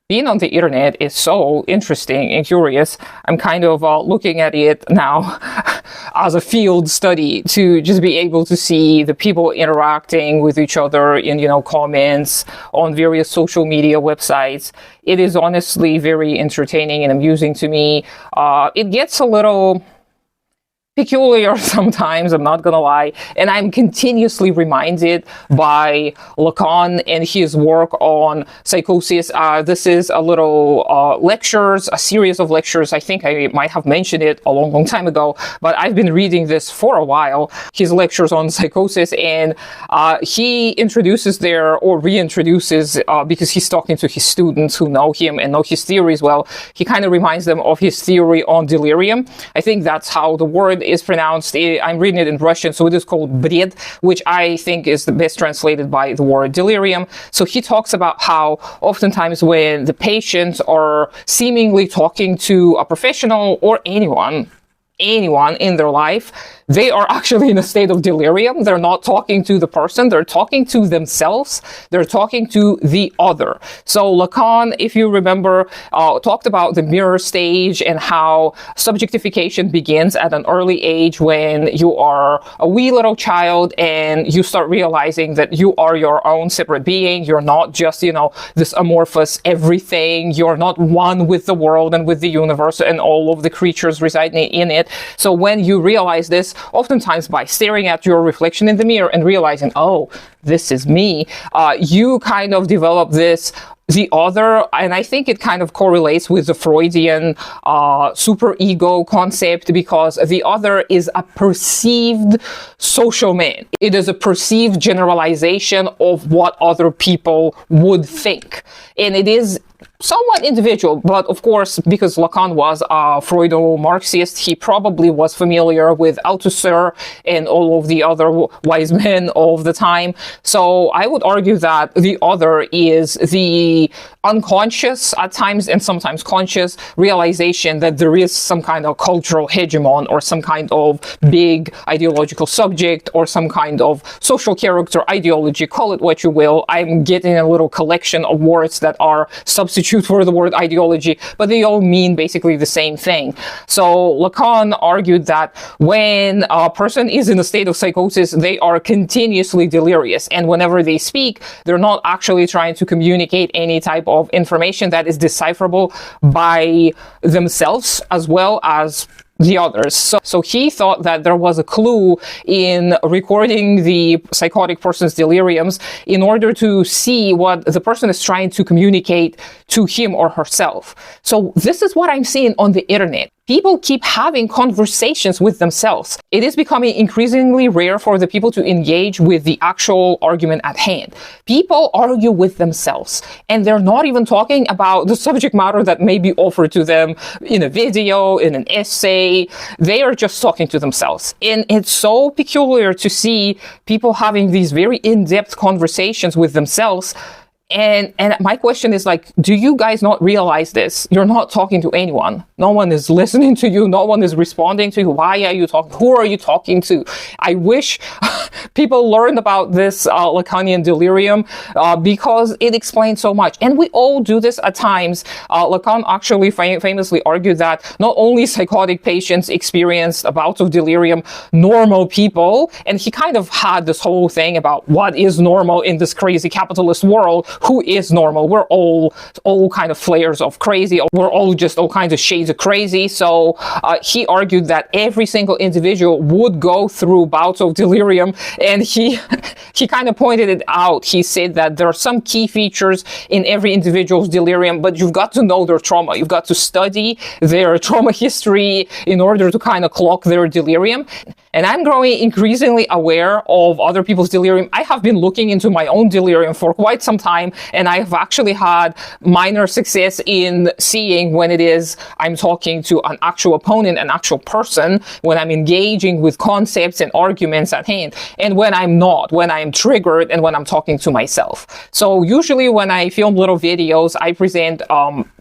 Being on the internet is so interesting and curious. I'm kind of looking at it now as a field study to just be able to see the people interacting with each other in, comments on various social media websites. It is honestly very entertaining and amusing to me. It gets a little peculiar sometimes, I'm not gonna lie, and I'm continuously reminded by Lacan and his work on psychosis. This is a little a series of lectures. I think I might have mentioned it a long time ago, but I've been reading this for a while, his lectures on psychosis, and he introduces there, or reintroduces, because he's talking to his students who know him and know his theories well, he kind of reminds them of his theory on delirium. I think that's how the word is pronounced. I'm reading it in Russian, so it is called brед, which I think is the best translated by the word delirium. So he talks about how oftentimes when the patients are seemingly talking to a professional or anyone in their life, they are actually in a state of delirium. They're not talking to the person, they're talking to themselves, they're talking to the other. So Lacan, if you remember, talked about the mirror stage and how subjectification begins at an early age when you are a wee little child and you start realizing that you are your own separate being. You're not just, this amorphous everything. You're not one with the world and with the universe and all of the creatures residing in it. So when you realize this, oftentimes by staring at your reflection in the mirror and realizing, oh, this is me, you kind of develop the other, and I think it kind of correlates with the Freudian superego concept, because the other is a perceived social man. It is a perceived generalization of what other people would think. And it is somewhat individual, but of course, because Lacan was a Freudo-Marxist, he probably was familiar with Althusser and all of the other wise men of the time. So I would argue that the other is the unconscious, at times and sometimes conscious, realization that there is some kind of cultural hegemon or some kind of big ideological subject or some kind of social character ideology, call it what you will. I'm getting a little collection of words that are substitute for the word ideology, but they all mean basically the same thing. So Lacan argued that when a person is in a state of psychosis, they are continuously delirious, and whenever they speak, they're not actually trying to communicate any type of information that is decipherable by themselves as well as the others. So he thought that there was a clue in recording the psychotic person's deliriums in order to see what the person is trying to communicate to him or herself. So this is what I'm seeing on the internet. People keep having conversations with themselves. It is becoming increasingly rare for the people to engage with the actual argument at hand. People argue with themselves, and they're not even talking about the subject matter that may be offered to them in a video, in an essay. They are just talking to themselves. And it's so peculiar to see people having these very in-depth conversations with themselves. And my question is, like, do you guys not realize this? You're not talking to anyone. No one is listening to you. No one is responding to you. Why are you talking? Who are you talking to? I wish people learned about this Lacanian delirium because it explains so much. And we all do this at times. Lacan actually famously argued that not only psychotic patients experienced bouts of delirium, normal people, and he kind of had this whole thing about what is normal in this crazy capitalist world. Who is normal? We're all kind of flavors of crazy. We're all just all kinds of shades of crazy. So he argued that every single individual would go through bouts of delirium, and he kind of pointed it out. He said that there are some key features in every individual's delirium, but you've got to know their trauma. You've got to study their trauma history in order to kind of clock their delirium. And I'm growing increasingly aware of other people's delirium. I have been looking into my own delirium for quite some time. time. And I've actually had minor success in seeing when it is I'm talking to an actual opponent, an actual person, when I'm engaging with concepts and arguments at hand, and when I'm not, when I'm triggered and when I'm talking to myself. So usually when I film little videos, I present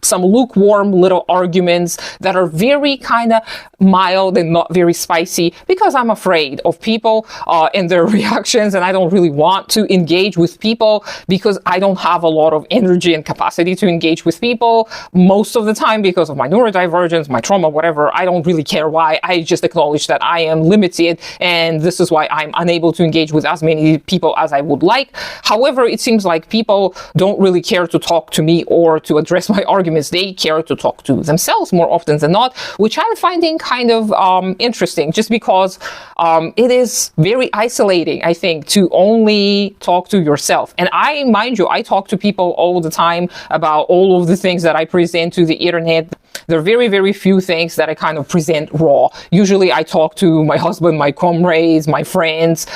some lukewarm little arguments that are very kind of mild and not very spicy, because I'm afraid of people and their reactions, and I don't really want to engage with people because I don't have a lot of energy and capacity to engage with people most of the time because of my neurodivergence, my trauma, whatever. I don't really care why. I just acknowledge that I am limited, and this is why I'm unable to engage with as many people as I would like. However, it seems like people don't really care to talk to me or to address my arguments. They care to talk to themselves more often than not, which I'm finding kind of interesting, just because it is very isolating, I think, to only talk to yourself. And mind you, I talk to people all the time about all of the things that I present to the internet. There are very, very few things that I kind of present raw. Usually I talk to my husband, my comrades, my friends,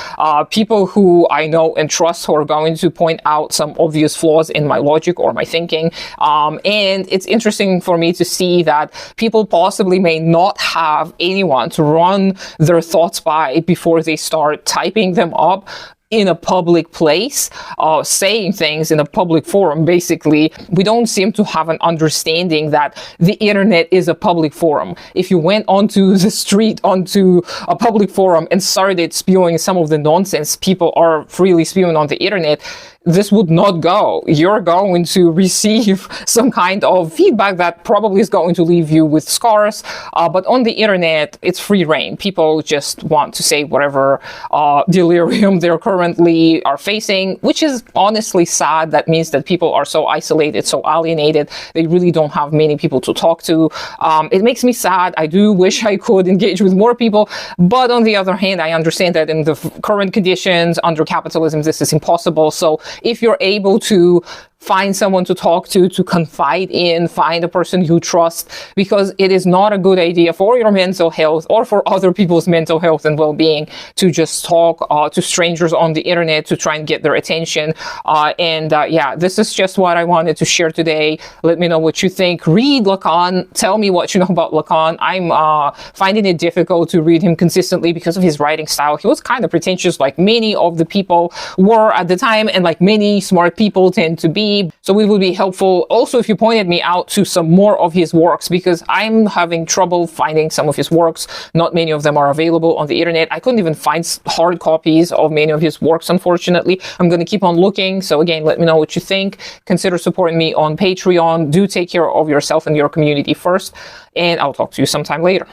people who I know and trust, who are going to point out some obvious flaws in my logic or my thinking. And it's interesting for me to see that people possibly may not have anyone to run their thoughts by before they start typing them up in a public place, saying things in a public forum. Basically, we don't seem to have an understanding that the internet is a public forum. If you went onto the street, onto a public forum, and started spewing some of the nonsense people are freely spewing on the internet, this would not go. You're going to receive some kind of feedback that probably is going to leave you with scars. But on the internet, it's free reign. People just want to say whatever delirium they're currently are facing, which is honestly sad. That means that people are so isolated, so alienated. They really don't have many people to talk to. It makes me sad. I do wish I could engage with more people. But on the other hand, I understand that in the current conditions under capitalism, this is impossible. So if you're able to find someone to talk to confide in, find a person you trust, because it is not a good idea for your mental health or for other people's mental health and well-being to just talk to strangers on the internet to try and get their attention. Yeah, this is just what I wanted to share today. Let me know what you think. Read Lacan. Tell me what you know about Lacan. I'm finding it difficult to read him consistently because of his writing style. He was kind of pretentious, like many of the people were at the time, and like many smart people tend to be. So it would be helpful also if you pointed me out to some more of his works, because I'm having trouble finding some of his works. Not many of them are available on the internet. I couldn't even find hard copies of many of his works, unfortunately. I'm going to keep on looking. So again, let me know what you think. Consider supporting me on Patreon. Do take care of yourself and your community first, and I'll talk to you sometime later.